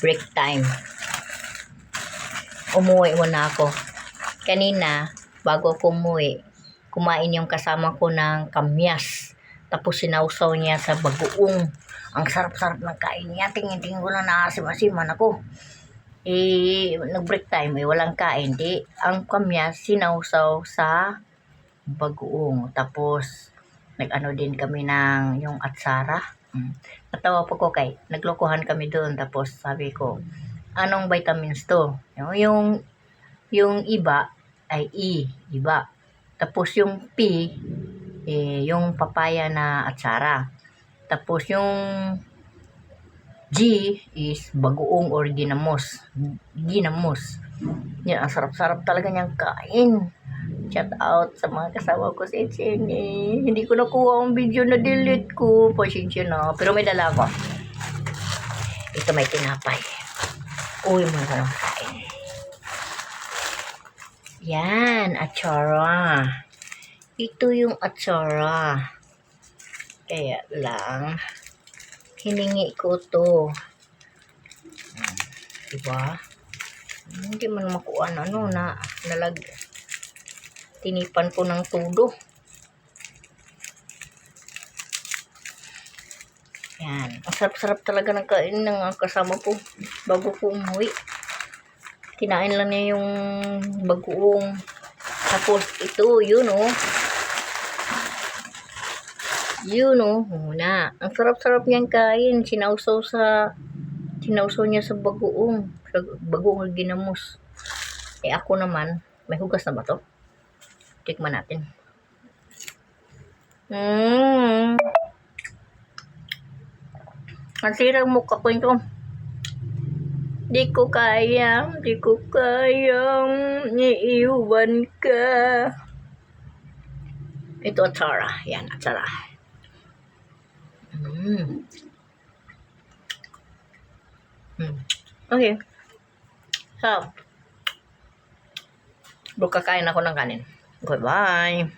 break time. Umuwi muna ako. Kanina, bago ako umuwi, kumain yung kasama ko ng kamyas. Tapos sinausaw niya sa bagoong. Ang sarap-sarap ng kain niya. Tingin-tingin ko lang nakasim-asiman ako. Nag-break time, walang kain. Ang kamyas sinausaw sa bagoong. Tapos, nag-ano din kami ng yung atsara. Natawa po ko kay, naglokohan kami doon. Tapos sabi ko, anong vitamins to? Yung iba ay iba. Tapos yung P, yung papaya na atsara. Tapos yung G is bagoong or ginamos. Ginamos. Yan, ang sarap-sarap talaga niyang kain. Shout out sa mga kasama ko sa HNA. Hindi ko nakuha ang video na delete ko. Pasensya na. Pero may dala ko. Ito may tinapay. Uy, mga ka ng kain. Yan, atsara. Ito yung atsara. Kaya lang, hiningi ko to. Diba? Hindi man makuha na tinipan ko ng todo. Yan. Ang sarap-sarap talaga ng kain ng kasama ko bago ko umuwi. Kinain lang niya yung bagoong. Tapos ito, yun oh. Yun oh. Muna. Ang sarap-sarap niyang kain. Sinausaw niya sa bagoong. Sa bagoong ginamos. Ako naman, may hugas na ba to? Tikman natin. Ang sirang mukha ko ito. Di ko kayang iiwan ka. Ito atsara. Yan, atsara. Okay. So, kakain ako ng kanin. Goodbye.